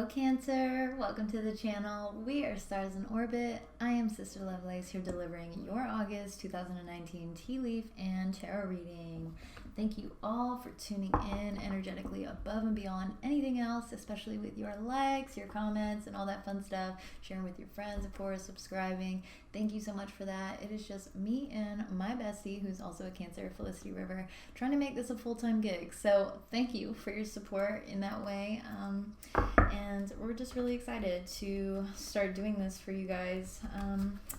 Hello Cancer, welcome to the channel. We are Stars in Orbit. I am Sister Lovelace here delivering your August 2019 tea leaf and tarot reading. Thank you all for tuning in energetically above and beyond anything else, especially with your likes, your comments, and all that fun stuff. Sharing with your friends, of course, subscribing. Thank you so much for that. It is just me and my bestie, who's also a Cancer, Felicity River, trying to make this a full-time gig. So thank you for your support in that way. And we're just really excited to start doing this for you guys.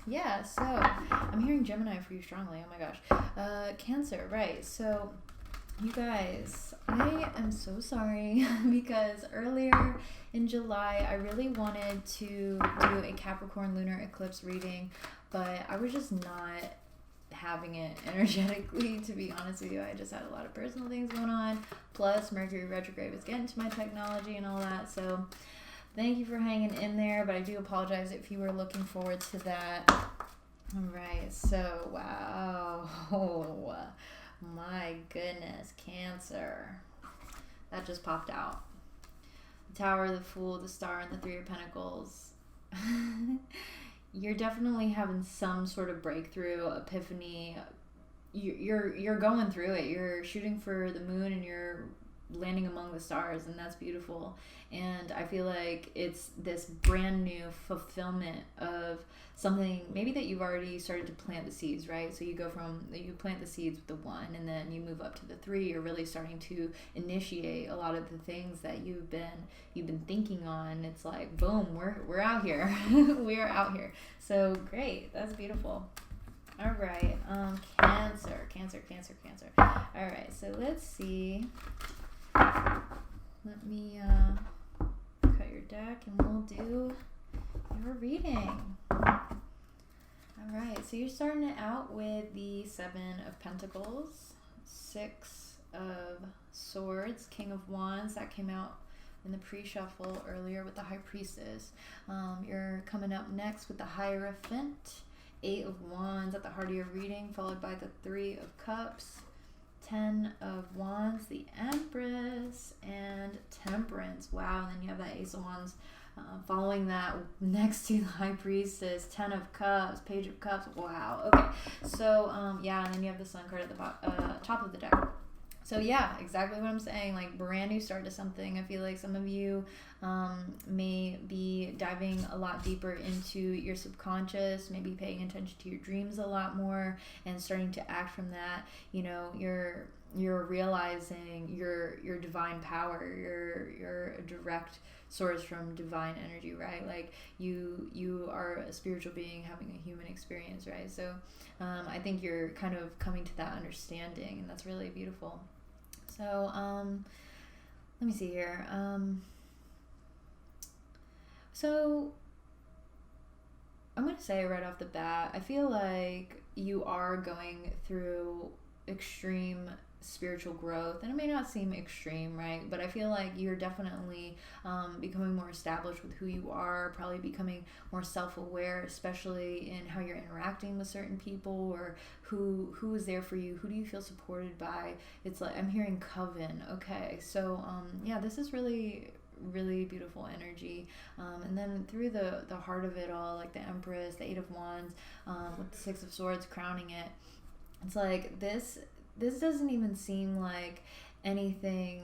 Yeah, so I'm hearing Gemini for you strongly. Oh my gosh. Cancer, right. So you guys, I am so sorry because earlier in July, I really wanted to do a Capricorn lunar eclipse reading, but I was just not having it energetically, to be honest with you. I just had a lot of personal things going on, plus Mercury retrograde was getting to my technology and all that. So thank you for hanging in there, but I do apologize if you were looking forward to that. All right, so wow. Oh, my goodness, Cancer. That just popped out. The Tower, the Fool, the Star, and the Three of Pentacles. You're definitely having some sort of breakthrough, epiphany. You're going through it. You're shooting for the moon and you're landing among the stars, and that's beautiful. And I feel like it's this brand new fulfillment of something maybe that you've already started to plant the seeds, right? So you plant the seeds with the 1, and then you move up to the 3. You're really starting to initiate a lot of the things that you've been thinking on. It's like boom, we're out here. We are out here. So great, that's beautiful. All right, Cancer. All right, so let's see. Let me cut your deck and we'll do your reading. All right, so you're starting it out with the 7 of Pentacles, 6 of Swords, King of Wands. That came out in the pre-shuffle earlier with the High Priestess. You're coming up next with the Hierophant, 8 of Wands at the heart of your reading, followed by the 3 of Cups, 10 of Wands, the Empress, and Temperance. Wow, and then you have that Ace of Wands following that next to the High Priestess, 10 of Cups, Page of Cups. Wow, okay. So, yeah, and then you have the Sun card at the top of the deck. So yeah, exactly what I'm saying, like brand new start to something. I feel like some of you may be diving a lot deeper into your subconscious, maybe paying attention to your dreams a lot more and starting to act from that. You know, you're realizing your divine power, you're a direct source from divine energy, right? Like you are a spiritual being having a human experience, right? So I think you're kind of coming to that understanding, and that's really beautiful. So let me see here. So I'm going to say right off the bat, I feel like you are going through extreme spiritual growth, and it may not seem extreme, right? But I feel like you're definitely becoming more established with who you are, probably becoming more self-aware, especially in how you're interacting with certain people, or who is there for you, who do you feel supported by. It's like I'm hearing coven. Okay, so yeah, this is really beautiful energy. And then through the heart of it all, like the Empress, the 8 of Wands, with the 6 of Swords crowning it, it's like this doesn't even seem like anything.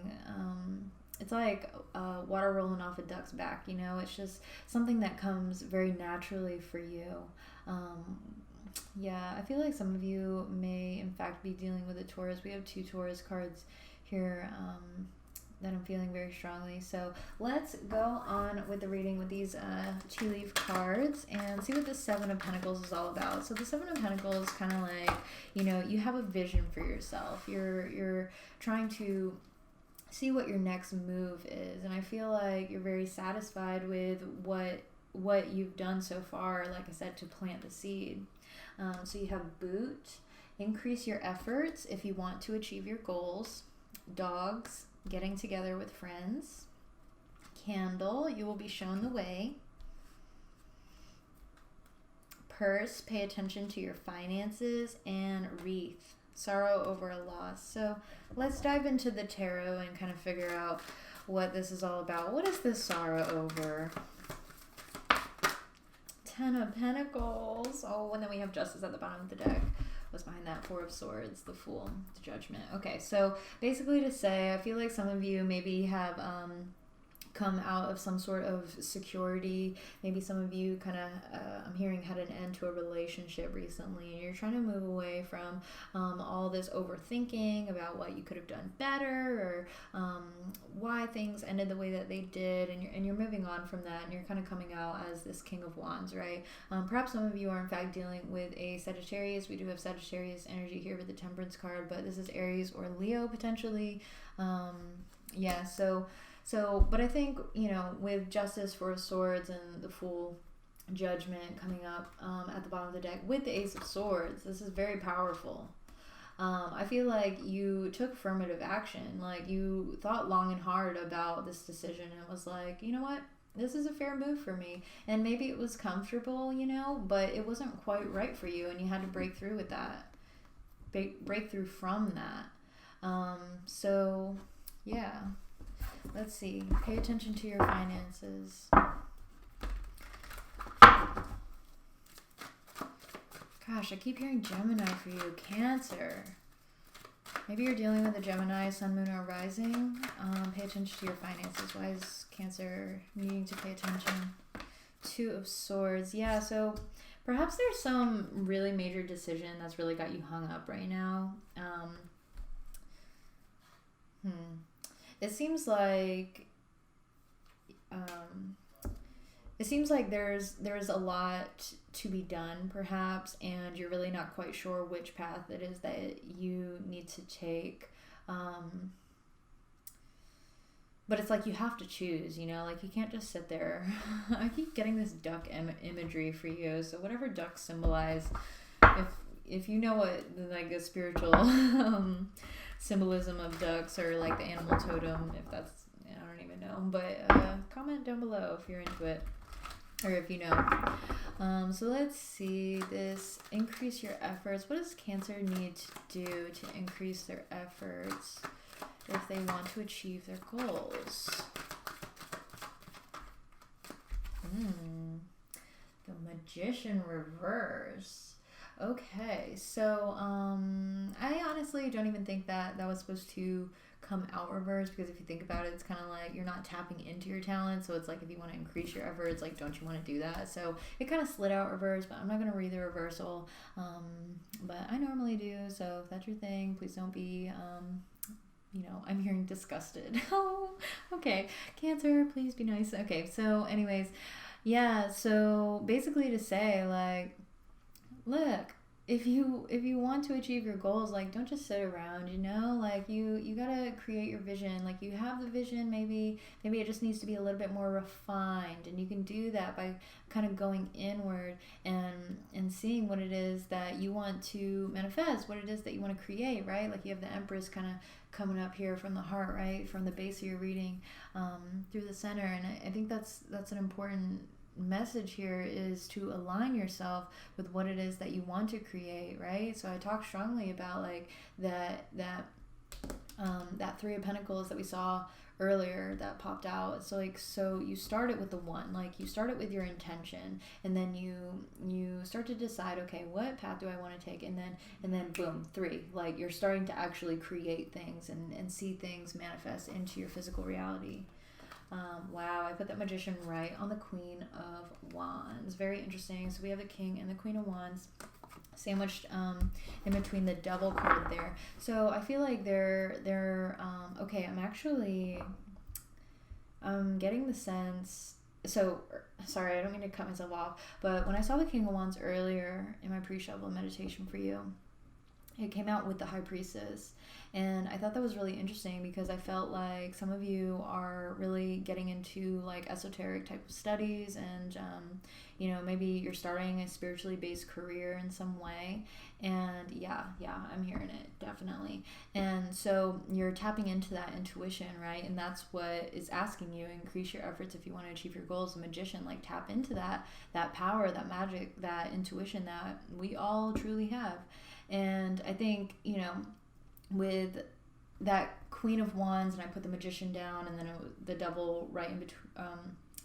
It's like water rolling off a duck's back, you know? It's just something that comes very naturally for you. Yeah, I feel like some of you may in fact be dealing with a Taurus. We have 2 Taurus cards here that I'm feeling very strongly. So let's go on with the reading with these tea leaf cards and see what the 7 of Pentacles is all about. So the 7 of Pentacles kind of like, you know, you have a vision for yourself. You're trying to see what your next move is, and I feel like you're very satisfied with what you've done so far, like I said, to plant the seed. So you have Boot, increase your efforts if you want to achieve your goals. Dogs, getting together with friends. Candle, you will be shown the way. Purse, pay attention to your finances. And Wreath, sorrow over a loss. So let's dive into the tarot and kind of figure out what this is all about. What is this sorrow over? Ten of Pentacles. Oh, and then we have Justice at the bottom of the deck. What's behind that? Four of Swords, the Fool, the Judgment. Okay, so basically to say, I feel like some of you maybe have come out of some sort of security. Maybe some of you kind of, I'm hearing, had an end to a relationship recently, and you're trying to move away from all this overthinking about what you could have done better, or why things ended the way that they did, and you're moving on from that, and you're kind of coming out as this King of Wands, right? Perhaps some of you are in fact dealing with a Sagittarius. We do have Sagittarius energy here with the Temperance card, but this is Aries or Leo potentially. Yeah, so, but I think, with Justice, Four of Swords, and the Fool, Judgment coming up at the bottom of the deck with the Ace of Swords, this is very powerful. I feel like you took affirmative action. Like, you thought long and hard about this decision and was like, you know what? This is a fair move for me. And maybe it was comfortable, but it wasn't quite right for you, and you had to break through with that. Break through from that. So, yeah. Let's see. Pay attention to your finances. Gosh, I keep hearing Gemini for you. Cancer. Maybe you're dealing with a Gemini, Sun, Moon, or Rising. Pay attention to your finances. Why is Cancer needing to pay attention? Two of Swords. Yeah, so perhaps there's some really major decision that's really got you hung up right now. It seems like there's a lot to be done, perhaps, and you're really not quite sure which path it is that you need to take. But it's like you have to choose, like you can't just sit there. I keep getting this duck imagery for you. So whatever ducks symbolize, if you know what like a spiritual symbolism of ducks, or like the animal totem, if that's, I don't even know, but comment down below if you're into it, or if you know. So let's see, this increase your efforts. What does Cancer need to do to increase their efforts if they want to achieve their goals? The Magician reverse. Okay, so I honestly don't even think that was supposed to come out reverse, because if you think about it, it's kind of like you're not tapping into your talent. So it's like, if you want to increase your efforts, like, don't you want to do that? So it kind of slid out reverse, but I'm not going to read the reversal, but I normally do. So if that's your thing, please don't be I'm hearing disgusted. Oh, okay, Cancer, please be nice. Okay, so anyways, yeah, so basically to say, like, look, if you want to achieve your goals, like, don't just sit around, like you gotta create your vision. Like, you have the vision, maybe it just needs to be a little bit more refined, and you can do that by kind of going inward and seeing what it is that you want to manifest, what it is that you want to create, right? Like, you have the Empress kind of coming up here from the heart, right, from the base of your reading through the center, and I think that's an important message here, is to align yourself with what it is that you want to create, right? So I talked strongly about like that Three of Pentacles that we saw earlier that popped out. So you start it with the one, like you start it with your intention, and then you start to decide, okay, what path do I want to take, and then boom, three, like you're starting to actually create things and see things manifest into your physical reality. Wow, I put that Magician right on the Queen of Wands. Very interesting. So we have the King and the Queen of Wands sandwiched in between the Devil card there. So I feel like they're okay, I'm getting the sense, so sorry, I don't mean to cut myself off, but when I saw the King of Wands earlier in my pre-shovel meditation for you, it came out with the High Priestess, and I thought that was really interesting, because I felt like some of you are really getting into like esoteric type of studies, and maybe you're starting a spiritually based career in some way, and yeah, I'm hearing it, definitely. And so you're tapping into that intuition, right? And that's what is asking you, increase your efforts if you want to achieve your goals. The Magician, like, tap into that power, that magic, that intuition that we all truly have. And I think, with that Queen of Wands and I put the Magician down, and then the Devil right in between,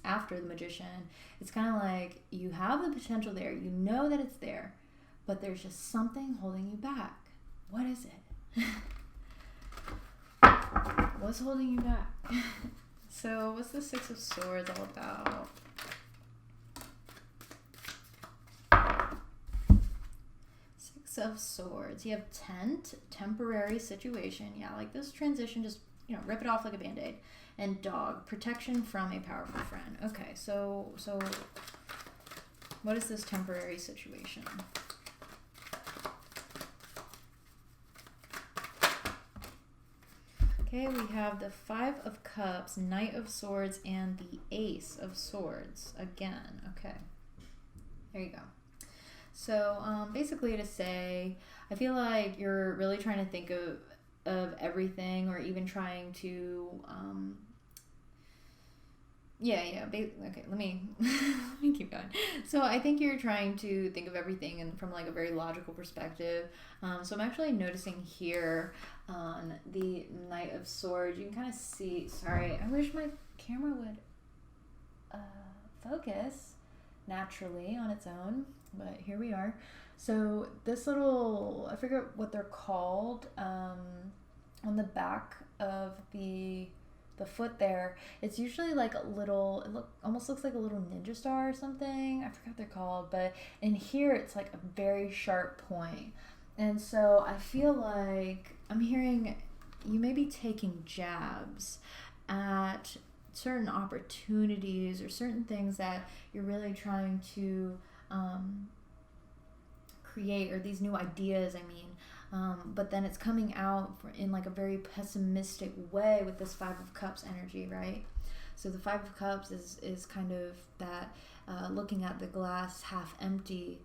after the Magician. It's kind of like you have the potential there. You know that it's there, but there's just something holding you back. What is it? What's holding you back? So what's the Six of Swords all about? Six of Swords. You have tent, temporary situation. Yeah, like this transition, just, rip it off like a Band-Aid. And dog, protection from a powerful friend. Okay, so what is this temporary situation? Okay, we have the Five of Cups, Knight of Swords, and the Ace of Swords again. Okay, there you go. So basically to say, I feel like you're really trying to think of everything, or even trying to okay, let me keep going. So I think you're trying to think of everything and from like a very logical perspective. So I'm actually noticing here on the Knight of Swords, you can kind of see, sorry, I wish my camera would focus naturally on its own, but here we are. So this little, I forget what they're called, on the back of the foot there, it's usually like a little, almost looks like a little ninja star or something. I forgot what they're called, but in here it's like a very sharp point. And so I feel like I'm hearing you may be taking jabs at certain opportunities or certain things that you're really trying to create, or these new ideas, but then it's coming out in like a very pessimistic way with this Five of Cups energy, right? So the Five of Cups is kind of that looking at the glass half empty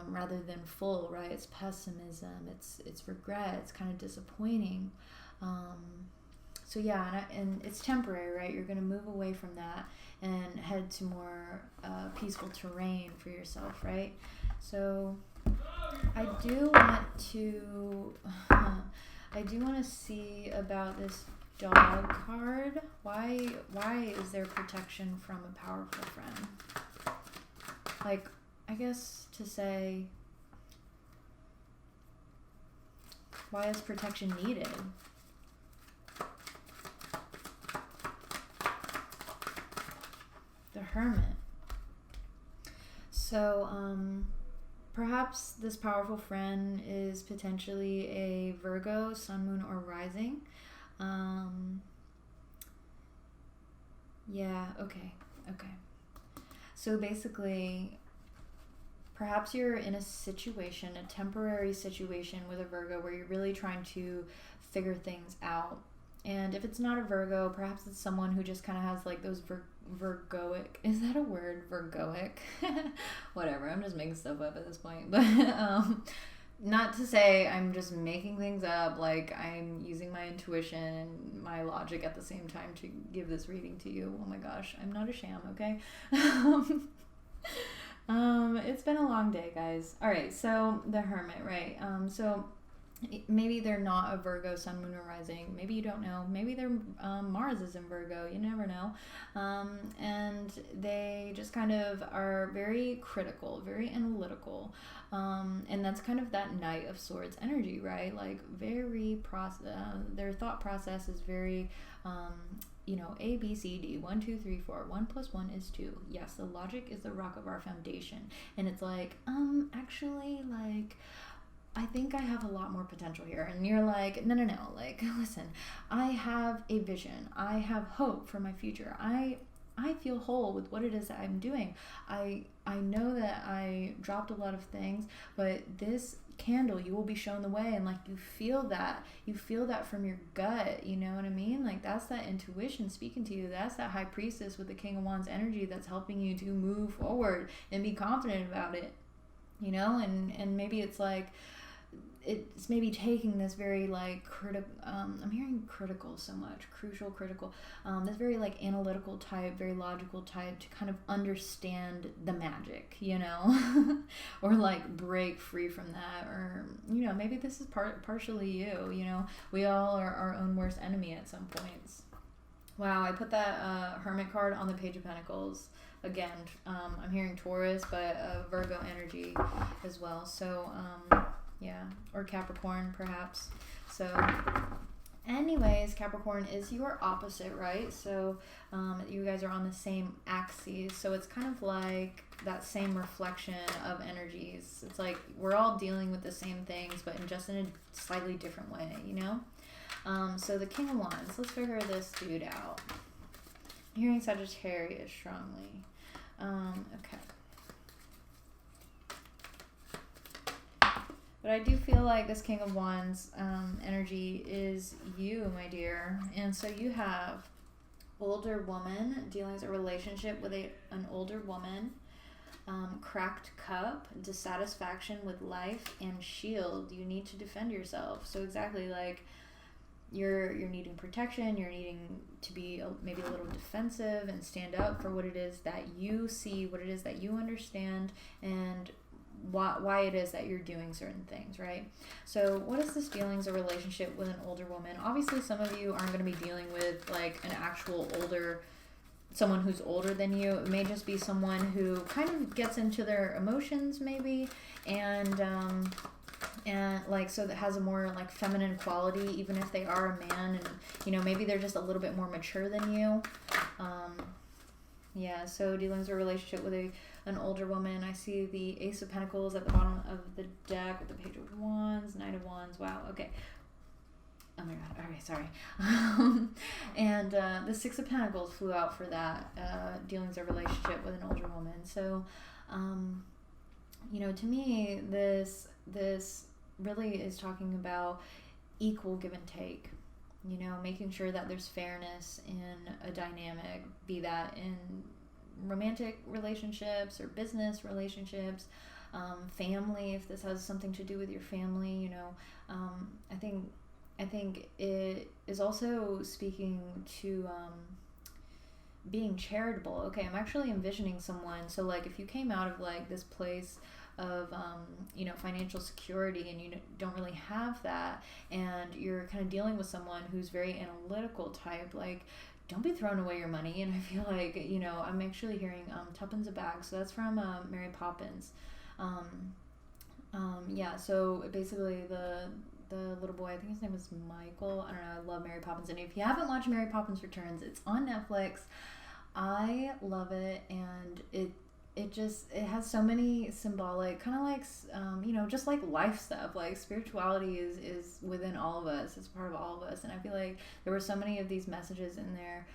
rather than full, right? It's pessimism, it's regret, it's kind of disappointing. So yeah, and it's temporary, right? You're going to move away from that and head to more peaceful terrain for yourself, right? So I do want to see about this dog card. Why is there protection from a powerful friend? Like, I guess to say, why is protection needed? The Hermit. So, perhaps this powerful friend is potentially a Virgo, sun, moon, or rising. Yeah, okay. So basically, perhaps you're in a situation, a temporary situation with a Virgo where you're really trying to figure things out. And if it's not a Virgo, perhaps it's someone who just kind of has like those Virgoic, is that a word? Virgoic? Whatever, I'm just making stuff up at this point. But not to say I'm just making things up, like I'm using my intuition and my logic at the same time to give this reading to you. Oh my gosh, I'm not a sham, okay? It's been a long day, guys. All right, so the Hermit, right? So maybe they're not a Virgo, sun, moon, or rising. Maybe you don't know. Maybe their Mars is in Virgo. You never know. And they just kind of are very critical, very analytical. And that's kind of that Knight of Swords energy, right? Like their thought process is very, A, B, C, D, 1, 2, 3, 4. 1 + 1 is 2. Yes, the logic is the rock of our foundation. And it's like, actually, like, I think I have a lot more potential here. And you're like, no, like, listen, I have a vision. I have hope for my future. I feel whole with what it is that I'm doing. I know that I dropped a lot of things, but this candle, you will be shown the way. And like, you feel that from your gut, you know what I mean? Like, that's that intuition speaking to you. That's that High Priestess with the King of Wands energy that's helping you to move forward and be confident about it, and maybe it's like, it's maybe taking this very like I'm hearing critical so much, crucial, critical, this very like analytical type, very logical type to kind of understand the magic, you know, or like break free from that, or you know, maybe this is partially you know, we all are our own worst enemy at some points. Wow, I put that Hermit card on the Page of Pentacles. Again, I'm hearing Taurus, but Virgo energy as well. So, yeah, or Capricorn perhaps. So, anyways, Capricorn is your opposite, right? So, you guys are on the same axes. So, it's kind of like that same reflection of energies. It's like we're all dealing with the same things, but just in a slightly different way, you know? So the King of Wands, let's figure this dude out. I'm hearing Sagittarius strongly. Okay. But I do feel like this King of Wands energy is you, my dear. And so you have older woman, dealing with a relationship with an older woman, cracked cup, dissatisfaction with life, and shield. You need to defend yourself. So exactly like you're needing protection, you're needing to be maybe a little defensive and stand up for what it is that you see, what it is that you understand, and why it is that you're doing certain things, right? So what is this dealing as a relationship with an older woman? Obviously, some of you aren't going to be dealing with like an actual someone who's older than you. It may just be someone who kind of gets into their emotions maybe, and like, so that has a more like feminine quality, even if they are a man, and you know, maybe they're just a little bit more mature than you. Yeah, so dealing with a relationship with an older woman. I see the Ace of Pentacles at the bottom of the deck with the Page of Wands, Knight of Wands. Wow, okay. Oh my god, alright, sorry. And the Six of Pentacles flew out for that, dealing with a relationship with an older woman. So, you know, to me, this really is talking about equal give and take, you know, making sure that there's fairness in a dynamic, be that in romantic relationships or business relationships, family, if this has something to do with your family, you know. I think it is also speaking to being charitable. Okay, I'm actually envisioning someone, so like if you came out of like this place of you know, financial security, and you don't really have that, and you're kind of dealing with someone who's very analytical type, like don't be throwing away your money. And I feel like, you know, I'm actually hearing tuppence a bag, so that's from Mary Poppins. Yeah, so basically the little boy, I think his name was Michael, I don't know, I love Mary Poppins, and if you haven't watched Mary Poppins Returns, it's on Netflix. I love it, and it has so many symbolic, kind of like, you know, just like life stuff, like spirituality is within all of us, it's part of all of us, and I feel like there were so many of these messages in there.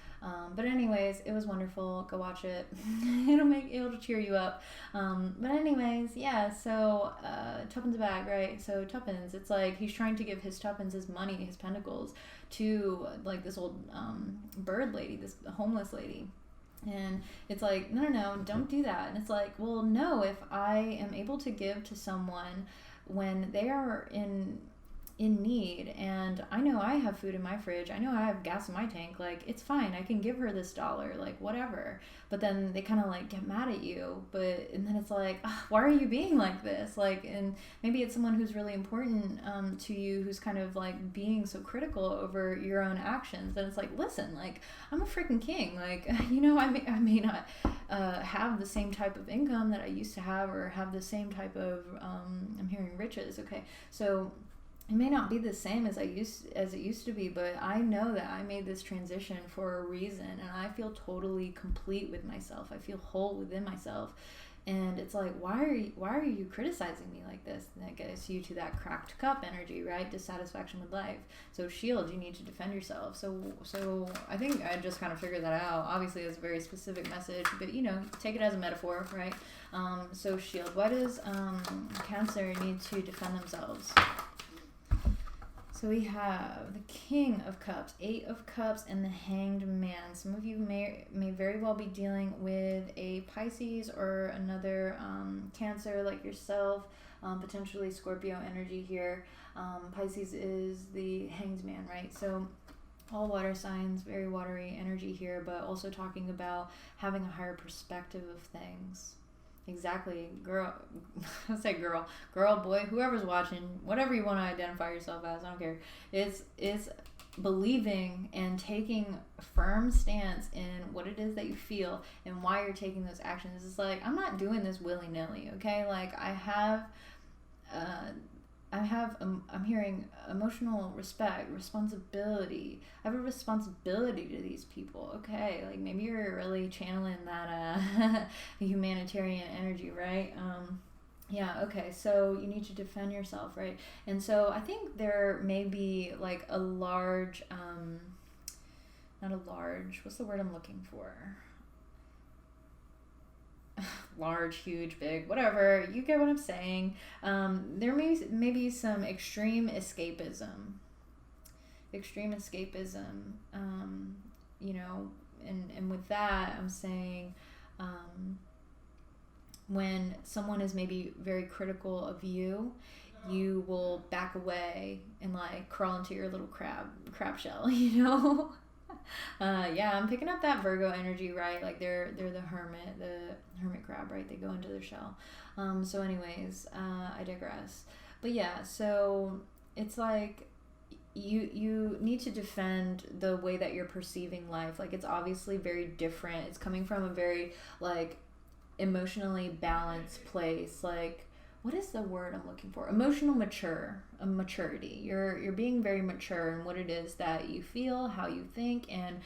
But anyways, it was wonderful. Go watch it. It'll cheer you up. But anyways, yeah, so tuppence a bag, right? So tuppence, it's like he's trying to give his tuppence, his money, his pentacles to like this old bird lady, this homeless lady. And it's like, no, don't do that. And it's like, well, no, if I am able to give to someone when they are in need, and I know I have food in my fridge, I know I have gas in my tank, like it's fine, I can give her this $1, like whatever. But then they kind of like get mad at you, and then it's like, why are you being like this? Like, and maybe it's someone who's really important to you, who's kind of like being so critical over your own actions. And it's like, listen, like I'm a freaking king, like, you know, I may not have the same type of income that I used to have, or have the same type of I'm hearing riches. Okay, so it may not be the same as it used to be, but I know that I made this transition for a reason, and I feel totally complete with myself. I feel whole within myself, and it's like, why are you criticizing me like this? And that gets you to that cracked cup energy, right? Dissatisfaction with life. So shield, you need to defend yourself. So I think I just kind of figured that out. Obviously, it's a very specific message, but you know, take it as a metaphor, right? So shield. Why does Cancer need to defend themselves? So we have the King of Cups, Eight of Cups, and the Hanged Man. Some of you may very well be dealing with a Pisces or another Cancer like yourself, potentially Scorpio energy here. Pisces is the Hanged Man, right? So all water signs, very watery energy here, but also talking about having a higher perspective of things. Exactly, girl. I say girl, boy, whoever's watching, whatever you want to identify yourself as, I don't care. It's believing and taking a firm stance in what it is that you feel and why you're taking those actions. It's like, I'm not doing this willy-nilly, okay? Like I'm hearing emotional respect, responsibility. I have a responsibility to these people. Okay, like maybe you're really channeling that humanitarian energy, right? Yeah, okay, so you need to defend yourself, right? And so I think there may be like a large, not a large, what's the word I'm looking for? Large, huge, big, whatever, you get what I'm saying. There may be some extreme escapism, you know, and with that I'm saying when someone is maybe very critical of you, you will back away and like crawl into your little crab shell, you know. Yeah, I'm picking up that Virgo energy, right? Like they're the hermit crab, right? They go into their shell. So anyways, I digress. But yeah, so it's like you need to defend the way that you're perceiving life. Like it's obviously very different. It's coming from a very like emotionally balanced place. Like, what is the word I'm looking for? Emotional maturity. You're being very mature in what it is that you feel, how you think, and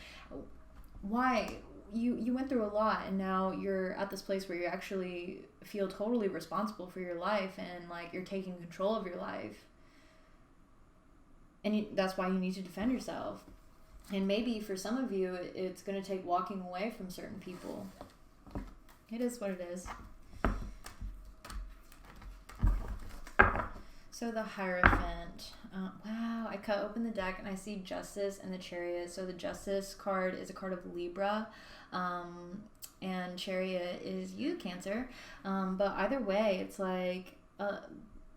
why you went through a lot, and now you're at this place where you actually feel totally responsible for your life, and like you're taking control of your life, and that's why you need to defend yourself. And maybe for some of you, it's going to take walking away from certain people. It is what it is. So the Hierophant, wow, I cut open the deck and I see Justice and the Chariot. So the Justice card is a card of Libra, and Chariot is you, Cancer. But either way, it's like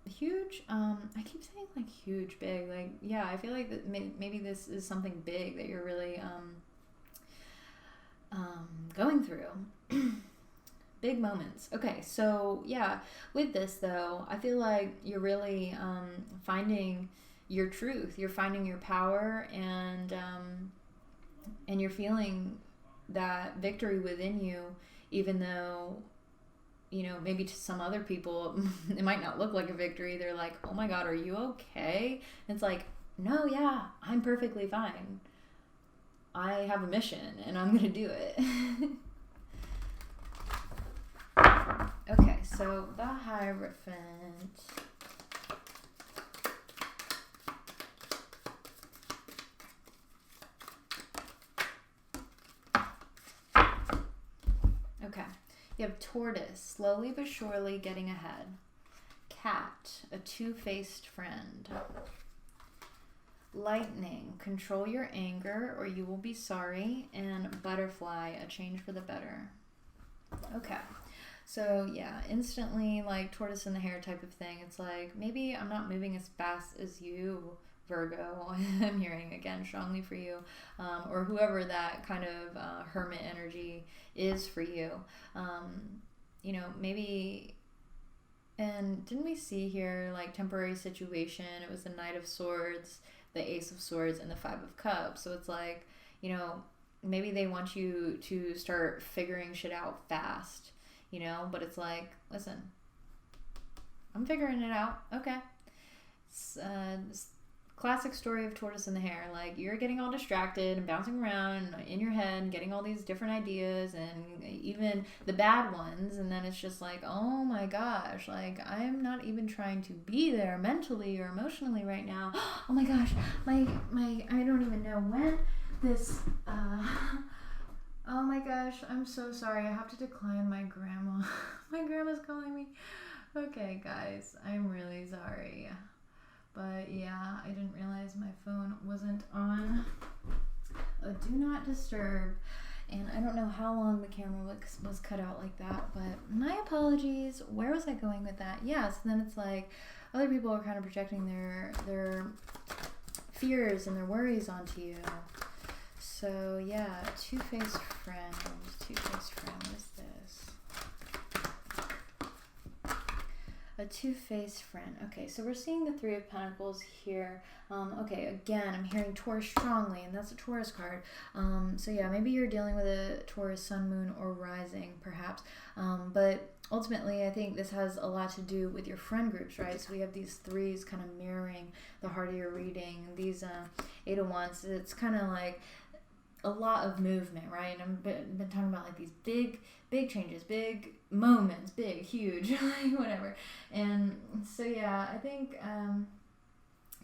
huge, I keep saying like huge, big, like, yeah, I feel like that maybe this is something big that you're really going through. Big moments. Okay, so yeah, with this though, I feel like you're really finding your truth. You're finding your power, and you're feeling that victory within you, even though, you know, maybe to some other people it might not look like a victory. They're like, oh my God, are you okay? And it's like, no, yeah, I'm perfectly fine. I have a mission and I'm gonna do it. Okay, so the Hierophant. Okay, you have Tortoise, slowly but surely getting ahead. Cat, a two-faced friend. Lightning, control your anger or you will be sorry. And Butterfly, a change for the better. Okay. So yeah, instantly like tortoise in the hare type of thing. It's like, maybe I'm not moving as fast as you, Virgo. I'm hearing again strongly for you, or whoever that kind of hermit energy is for you. You know, maybe, and didn't we see here like temporary situation? It was the Knight of Swords, the Ace of Swords, and the Five of Cups. So it's like, you know, maybe they want you to start figuring shit out fast. You know, but it's like, listen, I'm figuring it out. Okay. It's classic story of tortoise and the hare. Like, you're getting all distracted and bouncing around in your head and getting all these different ideas and even the bad ones. And then it's just like, oh my gosh, like, I'm not even trying to be there mentally or emotionally right now. Oh my gosh, my I don't even know when this, oh my gosh, I'm so sorry. I have to decline my grandma. My grandma's calling me. Okay, guys, I'm really sorry. But yeah, I didn't realize my phone wasn't on a do not disturb. And I don't know how long the camera was cut out like that, but my apologies. Where was I going with that? Yeah, so then it's like other people are kind of projecting their fears and their worries onto you. So yeah, two-faced friend. Two-faced friend, what is this? A two-faced friend. Okay, so we're seeing the Three of Pentacles here. Okay, again, I'm hearing Taurus strongly, and that's a Taurus card. So yeah, maybe you're dealing with a Taurus sun, moon, or rising, perhaps. But ultimately, I think this has a lot to do with your friend groups, right? So we have these threes kind of mirroring the heart of your reading. These Eight of Wands, it's kind of like a lot of movement, right? And I've been talking about like these big changes, big moments, big, huge, like whatever. And so yeah, I think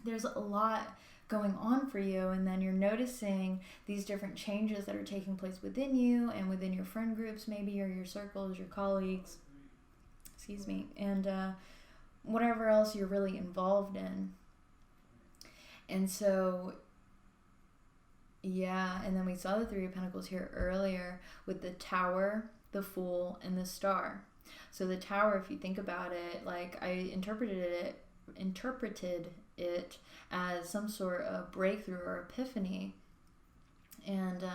there's a lot going on for you, and then you're noticing these different changes that are taking place within you and within your friend groups, maybe, or your circles, your colleagues, excuse me, and whatever else you're really involved in. And so yeah, and then we saw the Three of Pentacles here earlier with the Tower, the Fool, and the Star. So the Tower, if you think about it, like I interpreted it as some sort of breakthrough or epiphany. And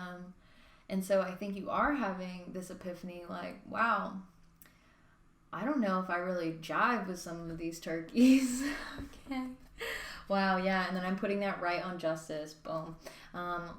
so I think you are having this epiphany, like, wow, I don't know if I really jive with some of these turkeys. Okay. Wow, yeah, and then I'm putting that right on Justice. Boom.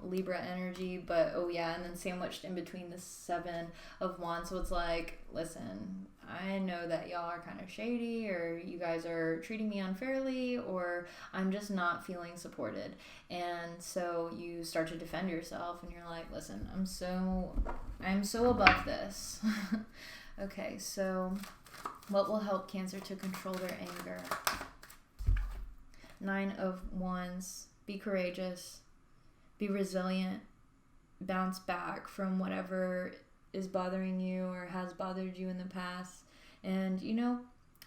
Libra energy, but oh yeah, and then sandwiched in between the Seven of Wands. So it's like, listen, I know that y'all are kind of shady, or you guys are treating me unfairly, or I'm just not feeling supported. And so you start to defend yourself, and you're like, listen, I'm so above this. Okay, so what will help Cancer to control their anger? Nine of Wands. Be courageous. Be resilient. Bounce back from whatever is bothering you or has bothered you in the past. And,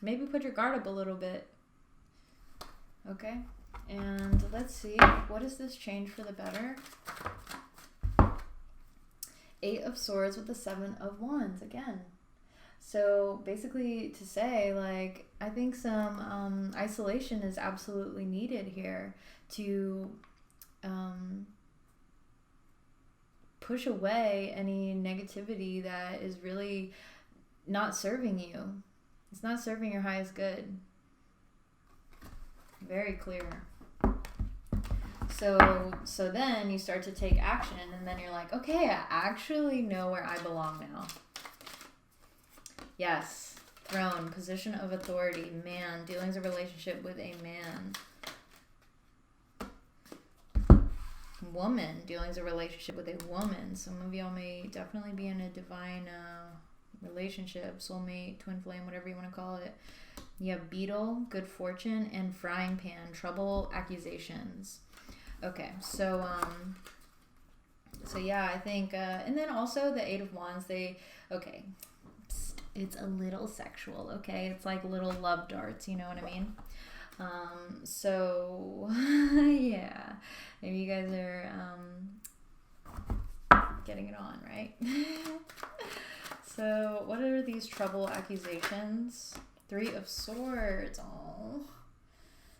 maybe put your guard up a little bit. Okay? And let's see. What does this change for the better? Eight of Swords with the Seven of Wands again. So basically to say, like, I think some isolation is absolutely needed here to push away any negativity that is really not serving you. It's not serving your highest good. Very clear. So then you start to take action, and then you're like, okay, I actually know where I belong now. Yes. Throne, position of authority, man, dealings of relationship with a man. Woman, dealings of relationship with a woman. Some of y'all may definitely be in a divine relationship, soulmate, twin flame, whatever you want to call it. You have beetle, good fortune, and frying pan, trouble, accusations. Okay, so yeah, I think, and then also the Eight of Wands, okay, it's a little sexual, okay? It's like little love darts, you know what I mean? So, yeah. Maybe you guys are getting it on, right? So, what are these trouble accusations? Three of Swords. Oh.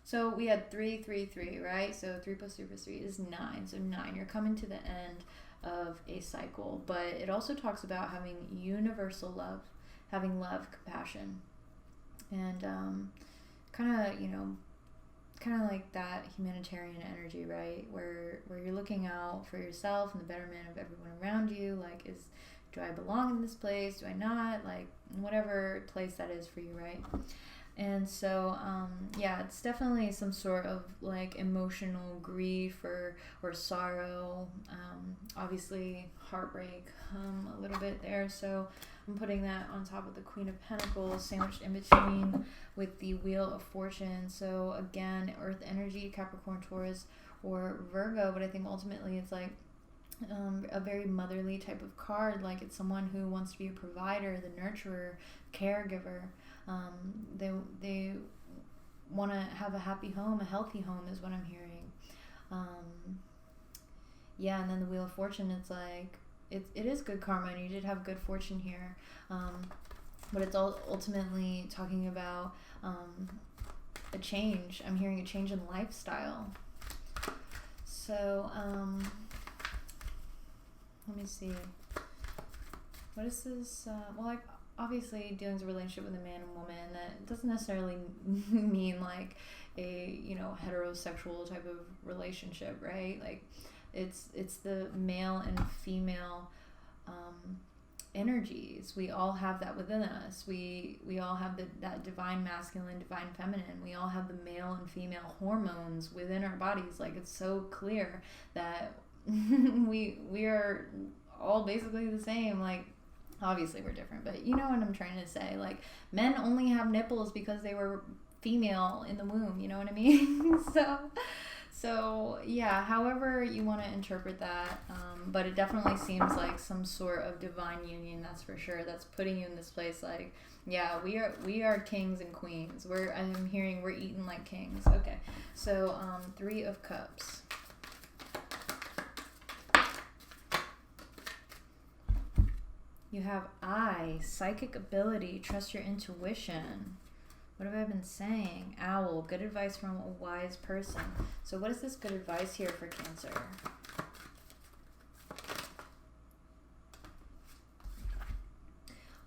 So, we had 3, 3, 3, right? So, 3 plus 3 plus 3 is 9. So, 9. You're coming to the end of a cycle. But it also talks about having universal love. Having love, compassion, and kind of like that humanitarian energy, right? Where you're looking out for yourself and the betterment of everyone around you. Like, do I belong in this place? Do I not? Like, whatever place that is for you, right? And so, yeah, it's definitely some sort of like emotional grief or sorrow. Obviously, heartbreak a little bit there. So I'm putting that on top of the Queen of Pentacles, sandwiched in between with the Wheel of Fortune. So again, Earth energy, Capricorn, Taurus, or Virgo. But I think ultimately it's like a very motherly type of card. Like, it's someone who wants to be a provider, the nurturer, caregiver. They want to have a happy home, a healthy home is what I'm hearing. Yeah, and then the Wheel of Fortune, it's like, it is good karma, and you did have good fortune here. But it's ultimately talking about a change. I'm hearing a change in lifestyle. So, let me see. What is this? Well, like, obviously dealing with a relationship with a man and woman, that doesn't necessarily mean like a, heterosexual type of relationship, right? Like, it's the male and female energies. We all have that within us. We all have that divine masculine, divine feminine. We all have the male and female hormones within our bodies. Like, it's so clear that we are all basically the same. Like, obviously we're different, but you know what I'm trying to say. Like, men only have nipples because they were female in the womb, you know what I mean? So yeah, however you want to interpret that, but it definitely seems like some sort of divine union, that's for sure. That's putting you in this place like, yeah, we are kings and queens. I'm hearing we're eating like kings. Okay, so 3 of Cups. You have psychic ability, trust your intuition. What have I been saying? Owl, good advice from a wise person. So what is this good advice here for Cancer?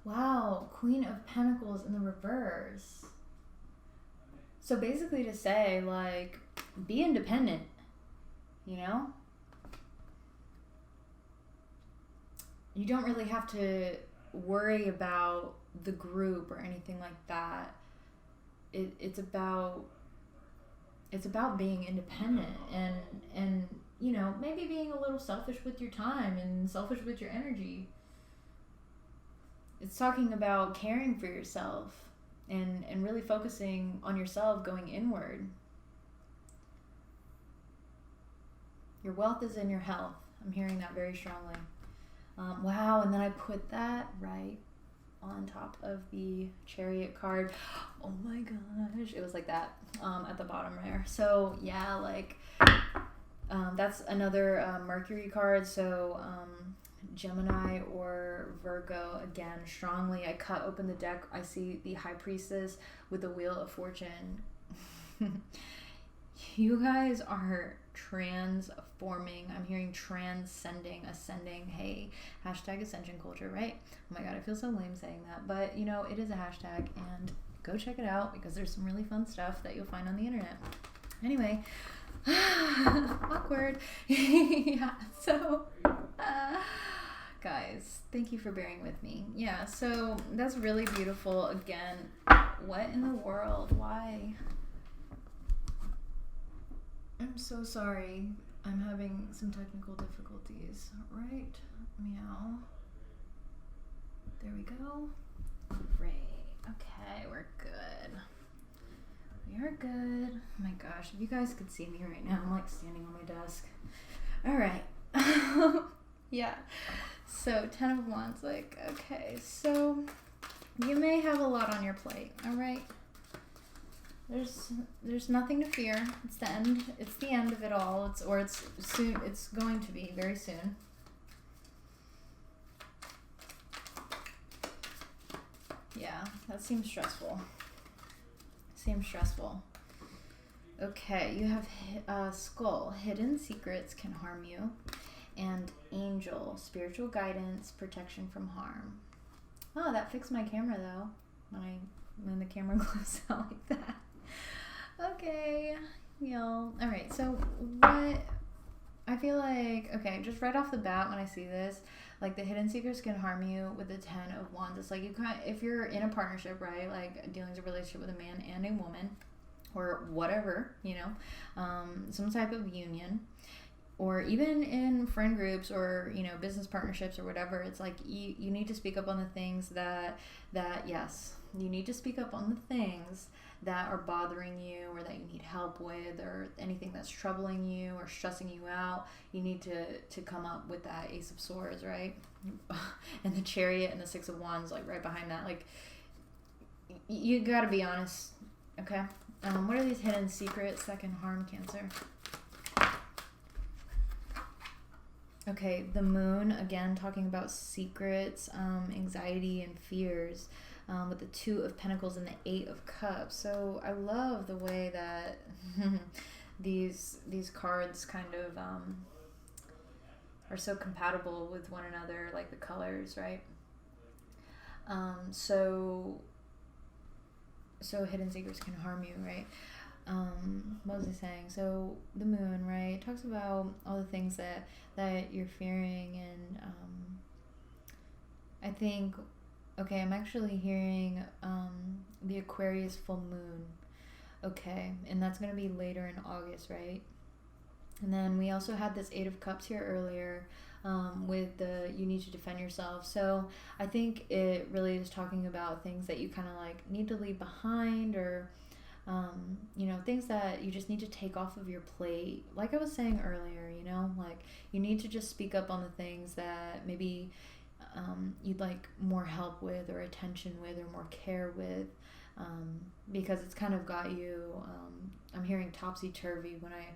Wow, Queen of Pentacles in the reverse. So basically to say, like, be independent, you know? You don't really have to worry about the group or anything like that. It's about being independent and maybe being a little selfish with your time and selfish with your energy. It's talking about caring for yourself and really focusing on yourself, going inward. Your wealth is in your health. I'm hearing that very strongly. Wow, and then I put that right on top of the Chariot card. Oh my gosh, it was like that at the bottom there. So yeah, like that's another Mercury card. So Gemini or Virgo, again, strongly. I cut open the deck. I see the High Priestess with the Wheel of Fortune. You guys are transforming. I'm hearing transcending, ascending. Hey, hashtag ascension culture, right? Oh my god, I feel so lame saying that, but it is a hashtag, and go check it out because there's some really fun stuff that you'll find on the internet. Anyway, awkward. Yeah, so guys, thank you for bearing with me. Yeah, so that's really beautiful. Again, what in the world? Why? I'm so sorry. I'm having some technical difficulties. Right? Meow. There we go. Great. Okay, we're good. We are good. Oh my gosh, if you guys could see me right now, I'm like standing on my desk. All right. Yeah. So 10 of Wands, like, okay. So you may have a lot on your plate. All right. There's nothing to fear. It's the end. It's the end of it all. It's soon. It's going to be very soon. Yeah, that seems stressful. Okay, you have Skull. Hidden secrets can harm you, and Angel. Spiritual guidance, protection from harm. Oh, that fixed my camera though. When the camera goes out like that. Okay, y'all. All right, so what I feel like, okay, just right off the bat when I see this, like the hidden secrets can harm you with the 10 of Wands. It's like if you're in a partnership, right, like dealing with a relationship with a man and a woman or whatever, some type of union, or even in friend groups or, business partnerships or whatever, it's like you need to speak up on the things that yes, you need to speak up on the things that are bothering you or that you need help with or anything that's troubling you or stressing you out. You need to come up with that Ace of Swords, right? And the Chariot and the 6 of Wands, like right behind that. Like, you gotta be honest, okay? What are these hidden secrets that can harm Cancer? Okay, the moon, again, talking about secrets, anxiety, and fears, with the Two of Pentacles and the Eight of Cups. So I love the way that these cards kind of are so compatible with one another, like the colors, right? So hidden secrets can harm you, right? What was I saying? So the moon, right? It talks about all the things that you're fearing, and I think, okay, I'm actually hearing the Aquarius full moon. Okay, and that's going to be later in August, right? And then we also had this Eight of Cups here earlier, with the you need to defend yourself. So I think it really is talking about things that you kind of like need to leave behind, or things that you just need to take off of your plate. Like I was saying earlier, like you need to just speak up on the things that maybe you'd like more help with, or attention with, or more care with, because it's kind of got you, I'm hearing topsy-turvy when I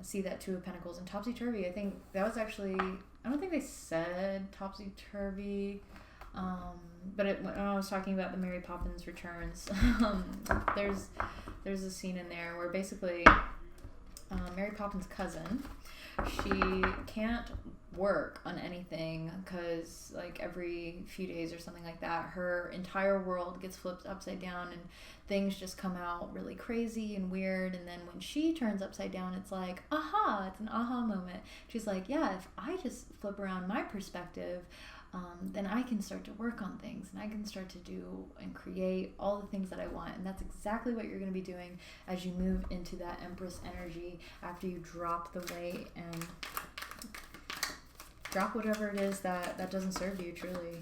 see that Two of Pentacles. And topsy-turvy, I think that was actually, I don't think they said topsy-turvy, but when I was talking about the Mary Poppins Returns, there's a scene in there where basically Mary Poppins' cousin, she can't work on anything because like every few days or something like that, her entire world gets flipped upside down and things just come out really crazy and weird. And then when she turns upside down, it's like, aha, it's an aha moment. She's like, yeah, if I just flip around my perspective, then I can start to work on things, and I can start to do and create all the things that I want. And that's exactly what you're going to be doing as you move into that Empress energy after you drop the weight and drop whatever it is that doesn't serve you truly.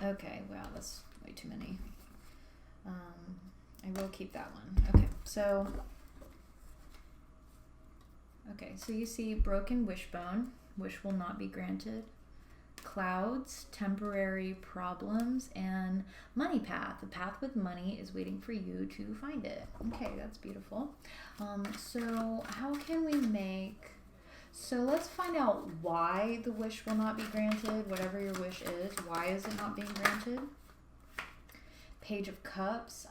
Okay, wow, that's way too many. I will keep that one. Okay, so you see broken wishbone. Wish will not be granted. Clouds, temporary problems, and money path. The path with money is waiting for you to find it. Okay, that's beautiful. So how can we make... So let's find out why the wish will not be granted. Whatever your wish is, why is it not being granted? Page of Cups.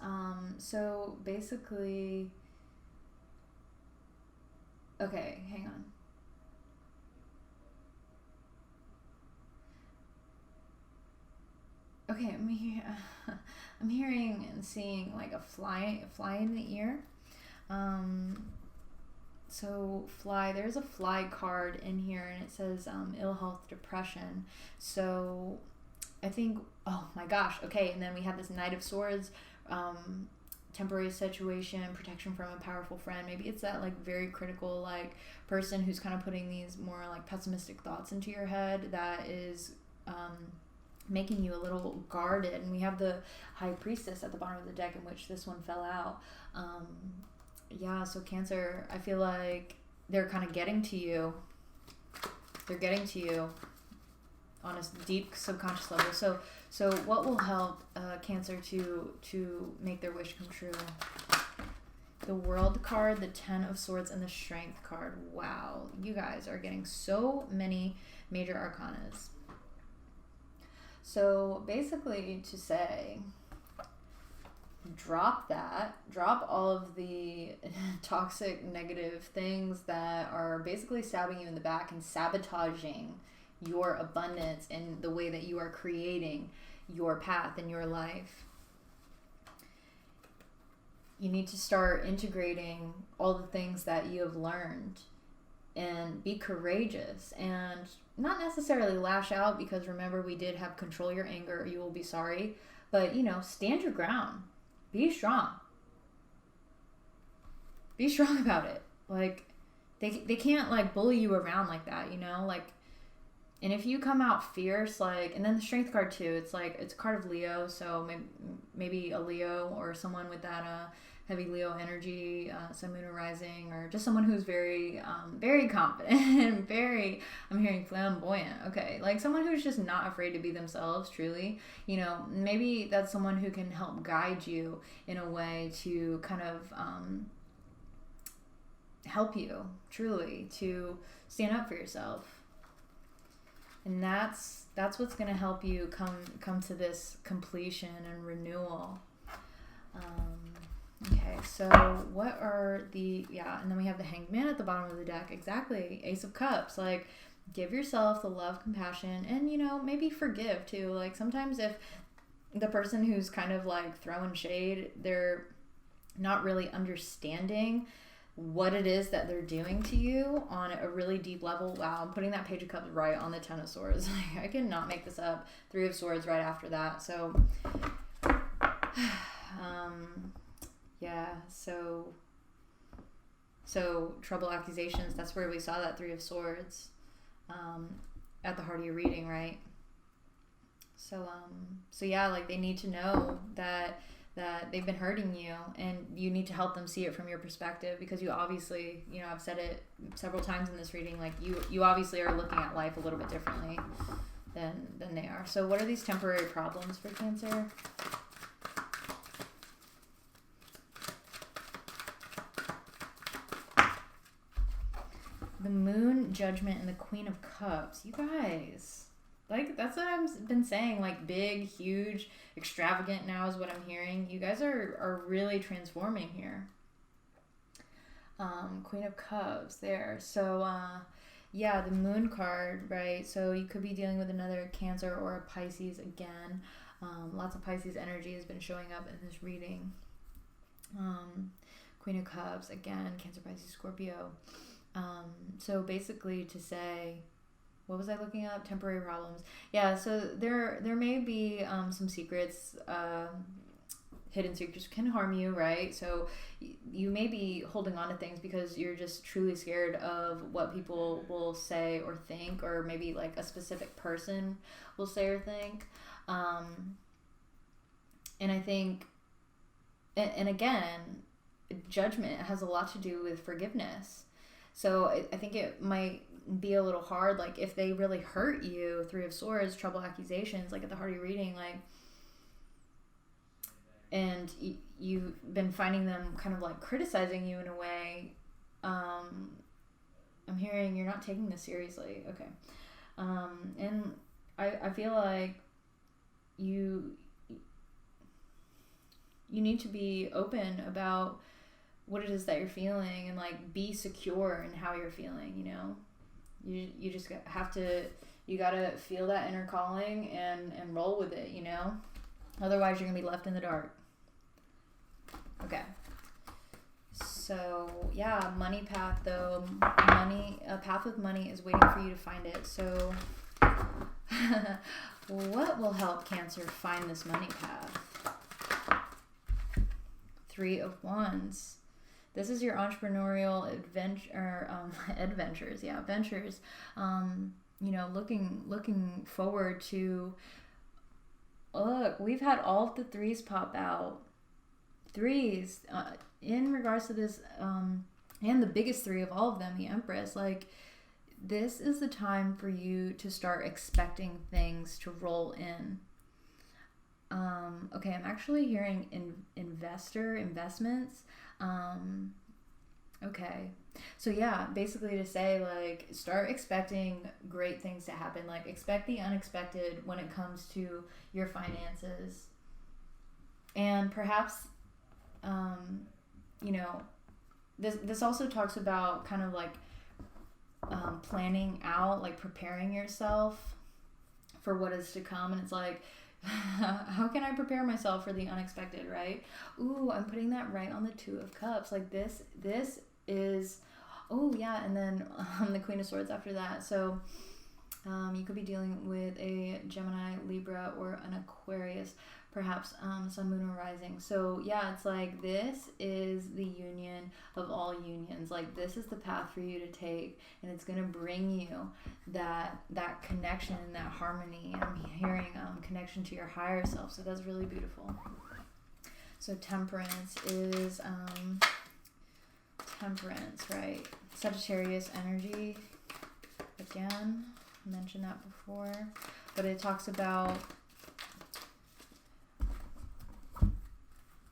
So basically... Okay, hang on. Okay, I'm hearing and seeing like a fly in the ear. So fly, there's a fly card in here, and it says ill health, depression. So I think, oh my gosh, okay, and then we have this Knight of Swords, temporary situation, protection from a powerful friend. Maybe it's that like very critical like person who's kind of putting these more like pessimistic thoughts into your head that is making you a little guarded. And we have the High Priestess at the bottom of the deck, in which this one fell out. Yeah, so Cancer, I feel like they're kind of getting to you. They're getting to you on a deep subconscious level. So what will help Cancer to make their wish come true? The World card, the Ten of Swords, and the Strength card. Wow, you guys are getting so many major arcanas. So basically to say, drop all of the toxic negative things that are basically stabbing you in the back and sabotaging your abundance and the way that you are creating your path in your life. You need to start integrating all the things that you have learned and be courageous and not necessarily lash out, because remember, we did have control your anger, you will be sorry, but stand your ground. Be strong. Be strong about it. Like they can't like bully you around like that, like. And if you come out fierce, like, and then the Strength card too, it's like, it's a card of Leo, so maybe a Leo or someone with that heavy Leo energy, Sun, Moon, or Rising, or just someone who's very, very confident and very, I'm hearing flamboyant. Okay, like someone who's just not afraid to be themselves, truly. You know, maybe that's someone who can help guide you in a way to kind of help you, truly, to stand up for yourself. And that's what's going to help you come to this completion and renewal. Okay, so what are the, and then we have the Hanged Man at the bottom of the deck. Exactly. Ace of Cups. Like, give yourself the love, compassion, and, you know, maybe forgive too. Like, sometimes if the person who's kind of like throwing shade, they're not really understanding what it is that they're doing to you on a really deep level. Wow, I'm putting that Page of Cups right on the Ten of Swords. Like, I cannot make this up. Three of Swords right after that. So, so trouble, accusations, that's where we saw that Three of Swords at the heart of your reading, right? So yeah, like they need to know that they've been hurting you, and you need to help them see it from your perspective, because you obviously, you know, I've said it several times in this reading, like you obviously are looking at life a little bit differently than they are. So what are these temporary problems for Cancer? The Moon, Judgment, and the Queen of Cups. You guys, like, that's what I've been saying. Like, big, huge, extravagant now is what I'm hearing. You guys are really transforming here. Queen of Cups there. So, yeah, the Moon card, right? So you could be dealing with another Cancer or a Pisces again. Lots of Pisces energy has been showing up in this reading. Queen of Cups, again, Cancer, Pisces, Scorpio. So basically to say, what was I looking up? Temporary problems. Yeah, so there may be some secrets, hidden secrets can harm you, right? So you may be holding on to things because you're just truly scared of what people will say or think, or maybe like a specific person will say or think. And I think, and again, judgment has a lot to do with forgiveness. So I think it might be a little hard, like if they really hurt you, Three of Swords, trouble, accusations, like at the heart of your reading, like, and you've been finding them kind of like criticizing you in a way. I'm hearing you're not taking this seriously. Okay. And I feel like you need to be open about what it is that you're feeling, and like be secure in how you're feeling. You know, you just have to, you gotta feel that inner calling and roll with it, you know, otherwise you're gonna be left in the dark. Okay, so yeah, money path though, a path with money is waiting for you to find it. So what will help Cancer find this money path? Three of Wands. This is your entrepreneurial adventures. Yeah, ventures. You know, looking forward to. Look, we've had all of the threes pop out. Threes in regards to this, and the biggest three of all of them, the Empress. Like, this is the time for you to start expecting things to roll in. Okay, I'm actually hearing investments. Okay, so yeah, basically to say, like, start expecting great things to happen. Like, expect the unexpected when it comes to your finances. And perhaps, you know, this also talks about kind of like planning out, like preparing yourself for what is to come. And it's like, how can I prepare myself for the unexpected, right? Ooh, I'm putting that right on the Two of Cups. Like, this is, oh yeah, and then the Queen of Swords after that. So you could be dealing with a Gemini, Libra, or an Aquarius, perhaps Sun, Moon, or Rising. So yeah, it's like, this is the union of all unions. Like, this is the path for you to take, and it's going to bring you that connection, that harmony. I'm hearing connection to your higher self. So that's really beautiful. So temperance is temperance, right? Sagittarius energy. Again, I mentioned that before, but it talks about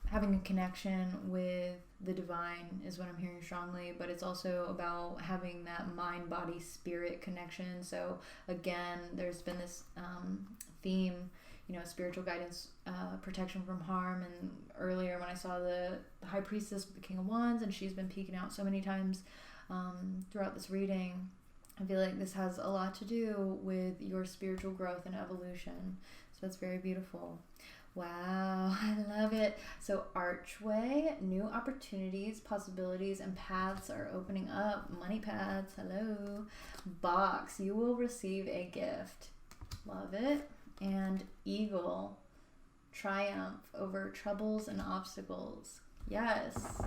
having a connection with the divine is what I'm hearing strongly, but it's also about having that mind, body, spirit connection. So again, there's been this theme, you know, spiritual guidance, protection from harm. And earlier when I saw the High Priestess with the King of Wands, and she's been peeking out so many times throughout this reading, I feel like this has a lot to do with your spiritual growth and evolution. So it's very beautiful. Wow, I love it. So archway, new opportunities, possibilities, and paths are opening up. Money paths, hello. Box, you will receive a gift. Love it. And eagle, triumph over troubles and obstacles. Yes.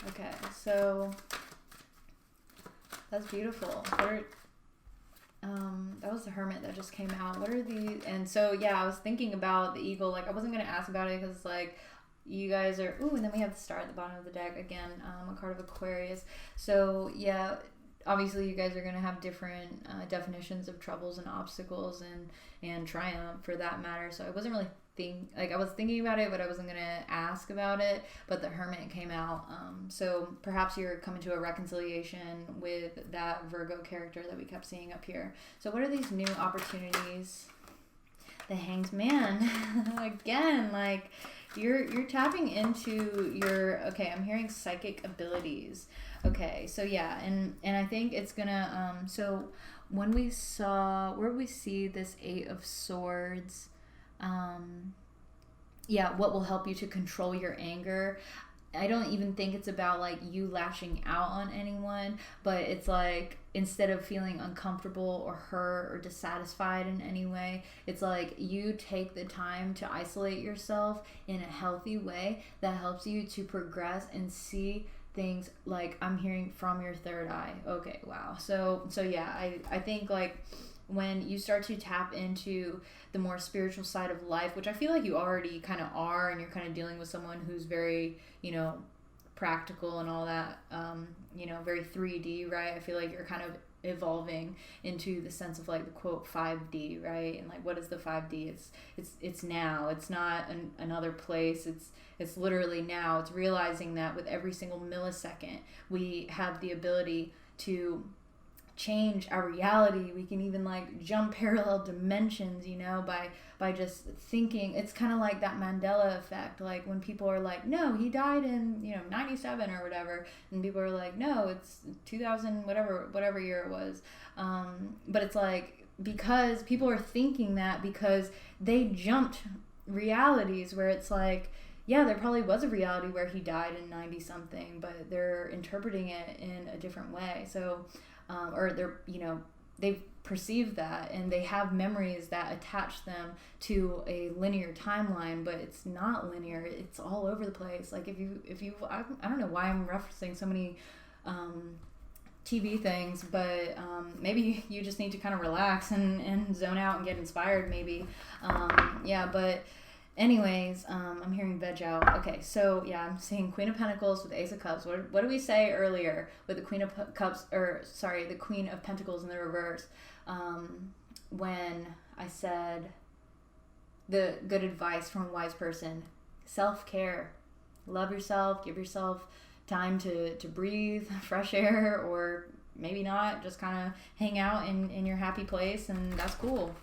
Okay, so that's beautiful. That was the Hermit that just came out. What are these? And so, yeah, I was thinking about the eagle. Like, I wasn't going to ask about it because, like, you guys are... Ooh, and then we have the star at the bottom of the deck. Again, a card of Aquarius. So, yeah, obviously you guys are going to have different definitions of troubles and obstacles and triumph for that matter. So I wasn't really I was thinking about it, but I wasn't going to ask about it. But the Hermit came out. So perhaps you're coming to a reconciliation with that Virgo character that we kept seeing up here. So what are these new opportunities? The Hanged Man. Again, like you're tapping into your... Okay, I'm hearing psychic abilities. Okay, so yeah, and I think it's gonna... so when we saw... Where we see this Eight of Swords... yeah, what will help you to control your anger? I don't even think it's about like you lashing out on anyone, but it's like instead of feeling uncomfortable or hurt or dissatisfied in any way, it's like you take the time to isolate yourself in a healthy way that helps you to progress and see things, like I'm hearing, from your third eye. Okay, wow. So yeah, I think like when you start to tap into the more spiritual side of life, which I feel like you already kind of are, and you're kind of dealing with someone who's very, you know, practical and all that, you know, very 3D, right? I feel like you're kind of evolving into the sense of like the quote 5D, right? And like, what is the 5D? It's now. It's not another place. It's literally now. It's realizing that with every single millisecond, we have the ability to change our reality. We can even like jump parallel dimensions, you know, by just thinking. It's kind of like that Mandela effect, like when people are like, no, he died in, you know, 97 or whatever, and people are like, no, it's 2000 whatever year it was, but it's like, because people are thinking that because they jumped realities where it's like, yeah, there probably was a reality where he died in 90 something, but they're interpreting it in a different way. So or they're, you know, they've perceived that, and they have memories that attach them to a linear timeline, but it's not linear. It's all over the place. Like if you I don't know why I'm referencing so many TV things, but maybe you just need to kind of relax and zone out and get inspired maybe. Yeah, but anyways, I'm hearing veg out. Okay, so yeah, I'm seeing Queen of Pentacles with Ace of Cups. What did we say earlier with the Queen of Cups, or sorry, the Queen of Pentacles in the reverse? When I said the good advice from a wise person, self-care, love yourself, give yourself time to breathe, fresh air, or maybe not, just kind of hang out in your happy place, and that's cool.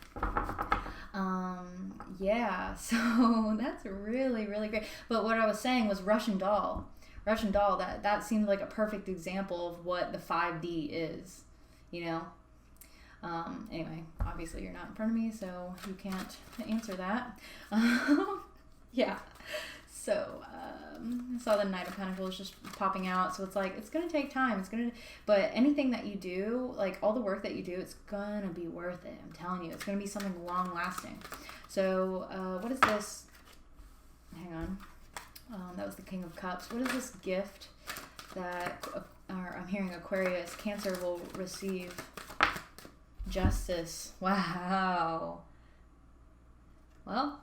Yeah, so that's really, really great. But what I was saying was Russian doll, that seemed like a perfect example of what the 5D is, you know? Anyway, obviously you're not in front of me, so you can't answer that. Yeah. So, I saw the Knight of Pentacles just popping out. So it's like, it's going to take time. But anything that you do, like all the work that you do, it's going to be worth it. I'm telling you, it's going to be something long lasting. So, what is this? Hang on. That was the King of Cups. What is this gift that, I'm hearing Aquarius, Cancer will receive? Justice. Wow. Well,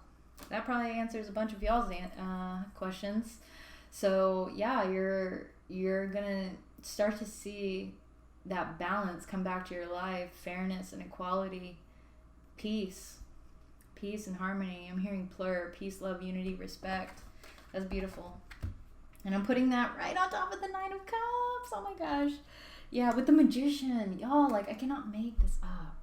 that probably answers a bunch of y'all's questions. So yeah, you're gonna start to see that balance come back to your life, fairness and equality, peace and harmony. I'm hearing plur, peace, love, unity, respect. That's beautiful. And I'm putting that right on top of the Nine of Cups. Oh my gosh. Yeah, with the Magician. Y'all, like, I cannot make this up.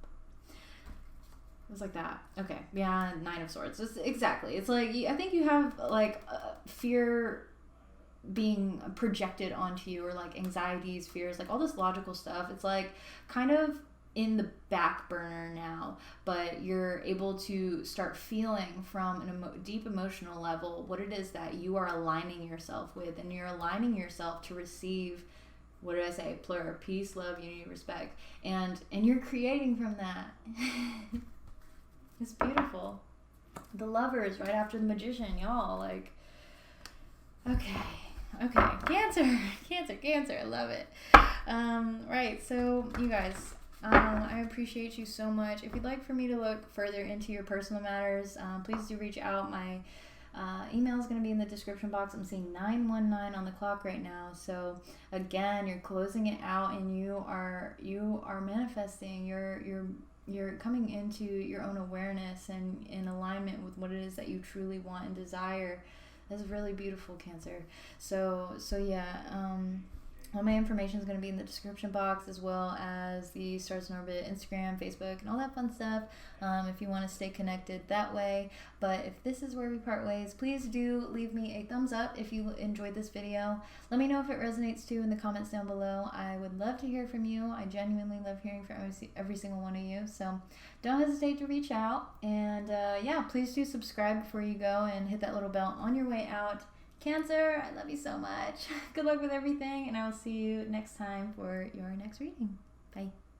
It was like that. Okay. Yeah, Nine of Swords. Exactly. It's like, I think you have, like, fear being projected onto you, or, like, anxieties, fears, like, all this logical stuff. It's, like, kind of in the back burner now, but you're able to start feeling from a deep emotional level what it is that you are aligning yourself with, and you're aligning yourself to receive, what did I say, plur, peace, love, unity, respect, and you're creating from that. It's beautiful. The Lovers right after the Magician, y'all, like, okay, Cancer, I love it. Right, so you guys, I appreciate you so much. If you'd like for me to look further into your personal matters, please do reach out. My email is going to be in the description box. I'm seeing 919 on the clock right now. So again, you're closing it out, and you are manifesting. You're coming into your own awareness and in alignment with what it is that you truly want and desire. That's really beautiful, Cancer. So yeah. All my information is going to be in the description box, as well as the Stars in Orbit Instagram, Facebook, and all that fun stuff, if you want to stay connected that way. But if this is where we part ways, please do leave me a thumbs up if you enjoyed this video. Let me know if it resonates too in the comments down below. I would love to hear from you. I genuinely love hearing from every single one of you. So don't hesitate to reach out. And yeah, please do subscribe before you go, and hit that little bell on your way out. Cancer, I love you so much. Good luck with everything, and I will see you next time for your next reading. Bye.